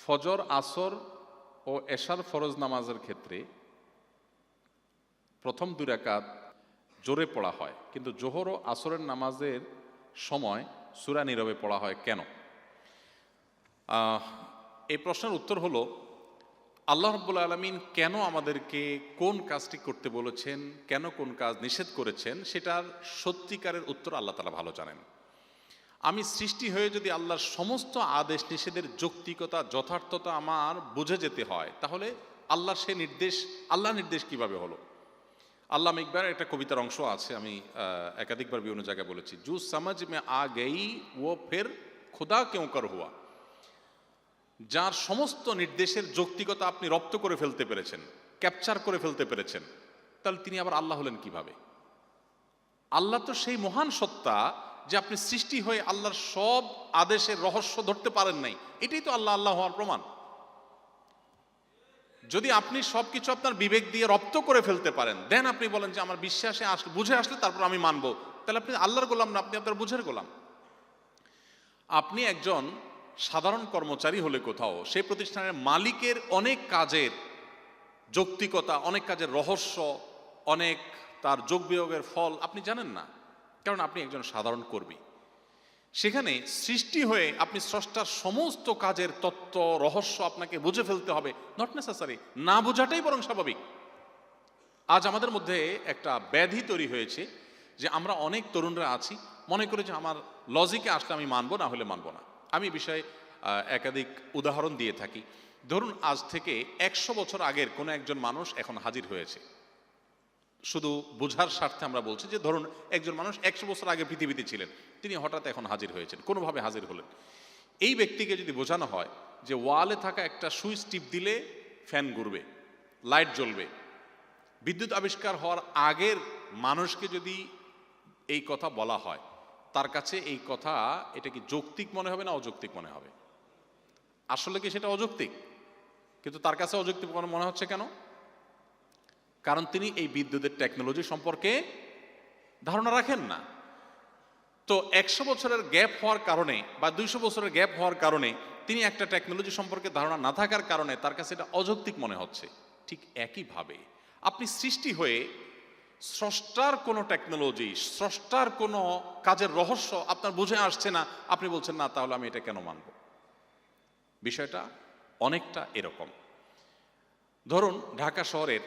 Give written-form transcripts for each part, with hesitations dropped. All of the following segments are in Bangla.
ফজর, আসর ও এশার ফরজ নামাজের ক্ষেত্রে প্রথম 2 রাকাত জোরে পড়া হয়, কিন্তু জোহর ও আসরের নামাজের সময় সূরা নীরবে পড়া হয় কেন? এই প্রশ্নের উত্তর হলো, আল্লাহ রাব্বুল আলামিন কেন আমাদেরকে কোন কাজটি করতে বলেছেন, কেন কোন কাজ নিষেধ করেছেন, সেটার সত্যিকারের উত্তর আল্লাহ তাআলা ভালো জানেন। আমি সৃষ্টি হয়ে যদি আল্লাহর সমস্ত আদেশ নিষেধের যৌক্তিকতা, যথার্থতা আমার বুঝে যেতে হয়, তাহলে আল্লাহ নির্দেশ কিভাবে হলো? আল্লামা ইকবালের একটা কবিতার অংশ আছে, আমি একাধিকবার বিভিন্ন জায়গায় বলেছি, জু সমঝ মে আ গই ও ফের খুদা কেউ কর হুয়া। যার সমস্ত নির্দেশের যৌক্তিকতা আপনি রপ্ত করে ফেলতে পেরেছেন, ক্যাপচার করে ফেলতে পেরেছেন, তাহলে তিনি আবার আল্লাহ হলেন কিভাবে? আল্লাহ তো সেই মহান সত্তা যে আপনি সৃষ্টি হয়ে আল্লাহর সব আদেশের রহস্য ধরতে পারেন নাই। এটাই তো আল্লাহ আল্লাহ হওয়ার প্রমাণ। যদি আপনি সবকিছু আপনার বিবেক দিয়ে রপ্ত করে ফেলতে পারেন, দেন আপনি বলেন যে আমার বিশ্বাসে আসলে, বুঝে আসলে তারপর আমি মানবো, তাহলে আপনি আল্লাহর গোলাম না, আপনি আপনার বুঝের গোলাম। আপনি একজন সাধারণ কর্মচারী হলে কোথাও সেই প্রতিষ্ঠানের মালিকের অনেক কাজের যৌক্তিকতা, অনেক কাজের রহস্য, অনেক তার যোগ বিয়োগের ফল আপনি জানেন না, কারণ আপনি একজন সাধারণ কর্মী। সেখানে সৃষ্টি হয়ে আপনি স্রষ্টার সমস্ত কাজের তত্ত্ব, রহস্য আপনাকে বুঝে ফেলতে হবে, নট নেসেসারি, না বোঝাটাই বরং স্বাভাবিক। আজ আমাদের মধ্যে একটা ব্যাধি তৈরি হয়েছে যে আমরা অনেক তরুণরা আছি, মনে করি যে আমার লজিকে আসলে আমি মানবো, না হলে মানবো না। আমি এই বিষয়ে একাধিক উদাহরণ দিয়ে থাকি। ধরুন, আজ থেকে 100 বছর আগের কোনো একজন মানুষ এখন হাজির হয়েছে। শুধু বোঝার স্বার্থে আমরা বলছি যে ধরুন একজন মানুষ 100 বছর আগে পৃথিবীতে ছিলেন, তিনি হঠাৎ এখন হাজির হয়েছেন, কোনোভাবে হাজির হলেন। এই ব্যক্তিকে যদি বোঝানো হয় যে ওয়ালে থাকা একটা সুইচ টিপ দিলে ফ্যান ঘুরবে, লাইট জ্বলবে, বিদ্যুৎ আবিষ্কার হওয়ার আগের মানুষকে যদি এই কথা বলা হয়, তার কাছে এই কথা, এটা কি যৌক্তিক মনে হবে না অযৌক্তিক মনে হবে? আসলে কি সেটা অযৌক্তিক? কিন্তু তার কাছে অযৌক্তিক মনে হচ্ছে কেন? কারণ তিনি এই বিদ্যুতের টেকনোলজি সম্পর্কে ধারণা রাখেন না। তো 100 বছরের গ্যাপ হওয়ার কারণে বা 200 বছরের গ্যাপ হওয়ার কারণে তিনি একটা টেকনোলজি সম্পর্কে ধারণা না থাকার কারণে তার কাছে এটা অযৌক্তিক মনে হচ্ছে। ঠিক একইভাবে আপনি সৃষ্টি হয়ে স্রষ্টার কোনো টেকনোলজি, স্রষ্টার কোনো কাজের রহস্য আপনার বুঝে আসছে না, আপনি বলছেন না, তাহলে আমি এটা কেন মানব? বিষয়টা অনেকটা এরকম। ধরুন, ঢাকা শহরের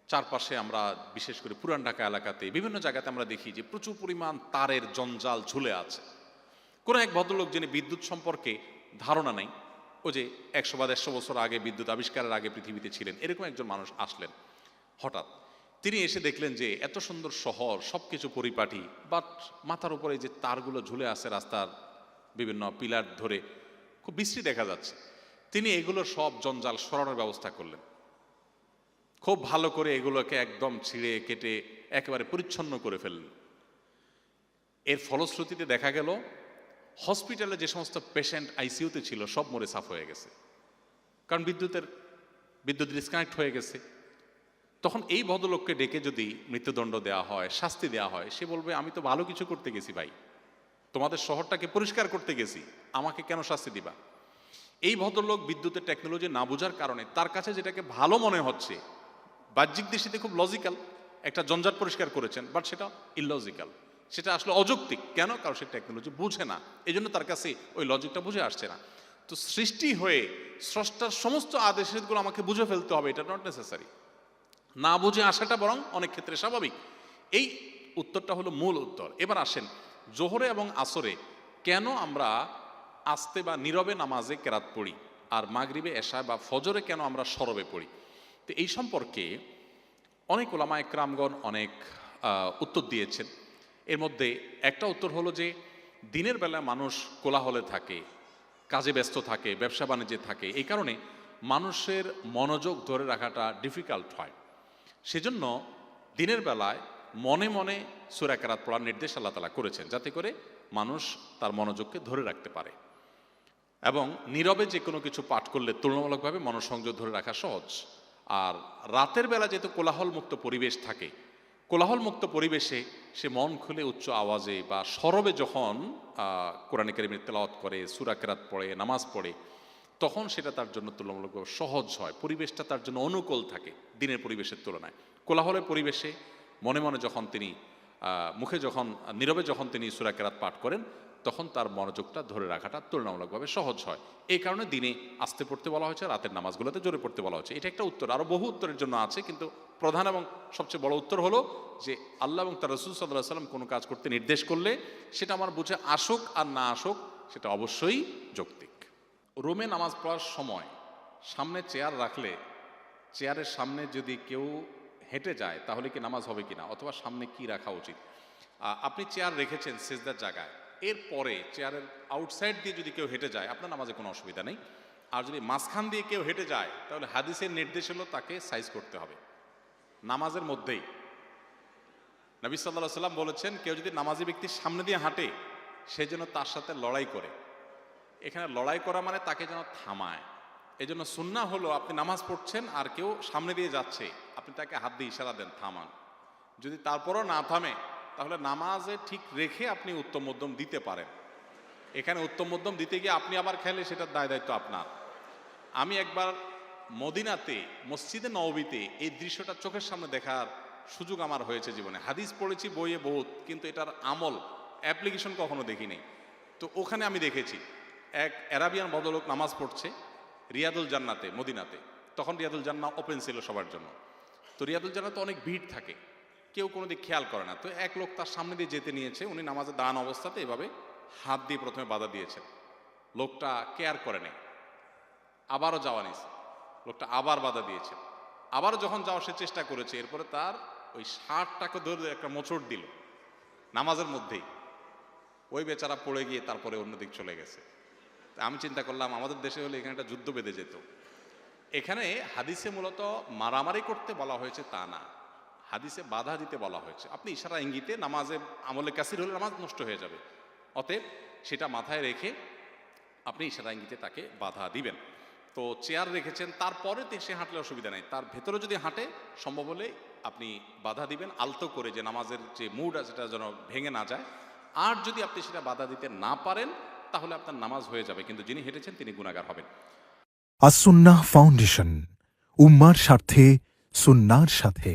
চারপাশে আমরা, বিশেষ করে পুরান ঢাকা এলাকাতে বিভিন্ন জায়গাতে আমরা দেখি যে প্রচুর পরিমাণ তারের জঞ্জাল ঝুলে আছে। কোনো এক ভদ্রলোক যিনি বিদ্যুৎ সম্পর্কে ধারণা নেই, ও যে 100 বা 150 বছর আগে বিদ্যুৎ আবিষ্কারের আগে পৃথিবীতে ছিলেন, এরকম একজন মানুষ আসলেন। হঠাৎ তিনি এসে দেখলেন যে এত সুন্দর শহর, সবকিছু পরিপাটি, বাট মাথার উপরে যে তারগুলো ঝুলে আছে রাস্তার বিভিন্ন পিলার ধরে, খুব বিশ্রী দেখা যাচ্ছে। তিনি এগুলোর সব জঞ্জাল সরানোর ব্যবস্থা করলেন। খুব ভালো করে এগুলোকে একদম ছিঁড়ে কেটে একেবারে পরিচ্ছন্ন করে ফেললেন। এর ফলশ্রুতিতে দেখা গেল হসপিটালে যে সমস্ত পেশেন্ট আইসিইউতে ছিল সব মরে সাফ হয়ে গেছে, কারণ বিদ্যুৎ ডিসকানেক্ট হয়ে গেছে। তখন এই ভদ্রলোককে ডেকে যদি মৃত্যুদণ্ড দেওয়া হয়, শাস্তি দেওয়া হয়, সে বলবে আমি তো ভালো কিছু করতে গেছি ভাই, তোমাদের শহরটাকে পরিষ্কার করতে গেছি, আমাকে কেন শাস্তি দিবা? এই ভদ্রলোক বিদ্যুতের টেকনোলজি না বোঝার কারণে তার কাছে যেটাকে ভালো মনে হচ্ছে, বাহ্যিক দৃষ্টিতে খুব লজিক্যাল, একটা জঞ্জাট পরিষ্কার করেছেন, বাট সেটা ইললজিক্যাল, সেটা আসলে অযৌক্তিক। কেন? কারণ সে টেকনোলজি বুঝে না, এই জন্য তার কাছে ওই লজিকটা বুঝে আসছে না। তো সৃষ্টি হয়ে স্রষ্টার সমস্ত আদেশগুলো আমাকে বুঝে ফেলতে হবে, এটা নট নেসেসারি। না বুঝে আসাটা বরং অনেক ক্ষেত্রে স্বাভাবিক। এই উত্তরটা হলো মূল উত্তর। এবার আসেন, জোহরে এবং আসরে কেন আমরা আস্তে বা নীরবে নামাজে কেরাত পড়ি, আর মাগরিবে, এশায় বা ফজরে কেন আমরা সরবে পড়ি? তো এই সম্পর্কে অনেক ওলামা একরামগণ অনেক উত্তর দিয়েছেন। এর মধ্যে একটা উত্তর হলো যে দিনের বেলা মানুষ কোলাহলে থাকে, কাজে ব্যস্ত থাকে, ব্যবসা বাণিজ্যে থাকে, এই কারণে মানুষের মনোযোগ ধরে রাখাটা ডিফিকাল্ট হয়। সেজন্য দিনের বেলায় মনে মনে সূরা কেরাত পড়ার নির্দেশ আল্লাহ তাআলা করেছেন, যাতে করে মানুষ তার মনোযোগকে ধরে রাখতে পারে। এবং নীরবে যে কোনো কিছু পাঠ করলে তুলনামূলকভাবে মনোসংযোগ ধরে রাখা সহজ। আর রাতের বেলা যেহেতু কোলাহলমুক্ত পরিবেশ থাকে, কোলাহলমুক্ত পরিবেশে সে মন খুলে উচ্চ আওয়াজে বা সরবে যখন কোরআন কারীমের তেলাওয়াত করে, সূরা কেরাত পড়ে, নামাজ পড়ে, তখন সেটা তার জন্য তুলনামূলকভাবে সহজ হয়, পরিবেশটা তার জন্য অনুকূল থাকে দিনের পরিবেশের তুলনায়। কোলাহলের পরিবেশে মনে মনে যখন তিনি মুখে যখন নীরবে যখন তিনি সূরা কেরাত পাঠ করেন, তখন তার মনোযোগটা ধরে রাখাটা তুলনামূলকভাবে সহজ হয়। এই কারণে দিনে আস্তে পড়তে বলা হয়েছে, রাতের নামাজগুলোতে জোরে পড়তে বলা হয়েছে। এটা একটা উত্তর, আরও বহু উত্তরের জন্য আছে, কিন্তু প্রধান এবং সবচেয়ে বড় উত্তর হলো যে আল্লাহ এবং তার রাসূল সাল্লাল্লাহু আলাইহি ওয়াসাল্লাম কোনো কাজ করতে নির্দেশ করলে সেটা আমার বুঝে আসুক আর না আসুক, সেটা অবশ্যই যৌক্তিক। রুমে নামাজ পড়ার সময় সামনে চেয়ার রাখলে চেয়ারের সামনে যদি কেউ হেঁটে যায় তাহলে কি নামাজ হবে কিনা, অথবা সামনে কি রাখা উচিত? আপনি চেয়ার রেখেছেন সিজদার জায়গায়, এরপরে চেয়ারের আউটসাইড দিয়ে যদি কেউ হেঁটে যায় আপনার নামাজে কোনো অসুবিধা নেই। আর যদি মাঝখান দিয়ে কেউ হেঁটে যায় তাহলে হাদিসের নির্দেশ হলো তাকে সাইজ করতে হবে নামাজের মধ্যেই। নবী সাল্লাল্লাহু আলাইহি ওয়াসাল্লাম বলেছেন, কেউ যদি নামাজি ব্যক্তির সামনে দিয়ে হাঁটে সে যেন তার সাথে লড়াই করে। এখানে লড়াই করা মানে তাকে যেন থামায়। এই জন্য সুন্নাহ হলো আপনি নামাজ পড়ছেন আর কেউ সামনে দিয়ে যাচ্ছে, আপনি তাকে হাত দিয়ে ইশারা দেন থামান। যদি তারপরও না থামে তাহলে নামাজে ঠিক রেখে আপনি উত্তম মধ্যম দিতে পারেন। এখানে উত্তম মধ্যম দিতে গিয়ে আপনি আবার খেলে সেটার দায়িত্ব আপনার। আমি একবার মদিনাতে মসজিদে নববীতে এই দৃশ্যটা চোখের সামনে দেখার সুযোগ আমার হয়েছে জীবনে। হাদিস পড়েছি বইয়ে বহুত, কিন্তু এটার আমল অ্যাপ্লিকেশন কখনো দেখিনি। তো ওখানে আমি দেখেছি এক অ্যারাবিয়ান ভদ্রলোক নামাজ পড়ছে রিয়াদুল জান্নাতে মদিনাতে। তখন রিয়াদুল জান্নাহ ওপেন ছিল সবার জন্য। তো রিয়াদুল জান্নাতে অনেক ভিড় থাকে, কেউ কোনো দিক খেয়াল করে না। তো এক লোক তার সামনে দিয়ে যেতে নিয়েছে, উনি নামাজে দাঁড়ানো অবস্থাতে এভাবে হাত দিয়ে প্রথমে বাধা দিয়েছেন। লোকটা কেয়ার করে নেই, আবারও যাওয়া নিয়েছে, লোকটা আবার বাধা দিয়েছে, আবার যখন যাওয়ার সে চেষ্টা করেছে, এরপরে তার ওই শার্টটাকে ধরে একটা মোচড় দিল নামাজের মধ্যেই। ওই বেচারা পড়ে গিয়ে তারপরে অন্যদিক চলে গেছে। আমি চিন্তা করলাম আমাদের দেশে হলে এখানে একটা যুদ্ধ বেঁধে যেত। এখানে হাদিসে মূলত মারামারি করতে বলা হয়েছে তা না, হাদিসে বাধা দিতে বলা হয়েছে। আপনি ইশারা ইঙ্গিতে নামাজে আমলে কাসির হলে নামাজ নষ্ট হয়ে যাবে, অতএব সেটা মাথায় রেখে আপনি ইশারা ইঙ্গিতে তাকে বাধা দিবেন। তো চেয়ার রেখেছেন, তারপরে সে হাঁটলে অসুবিধা নেই, তার ভেতরে যদি হাঁটে সম্ভব হলে আপনি বাধা দিবেন আলতো করে, যে নামাজের যে মুড আছে সেটা যেন ভেঙে না যায়। আর যদি আপনি সেটা বাধা দিতে না পারেন তাহলে আপনার নামাজ হয়ে যাবে, কিন্তু যিনি হেঁটেছেন তিনি গুনাহগার হবেন। আস-সুন্নাহ ফাউন্ডেশন, উম্মার স্বার্থে সুন্নাহর সাথে।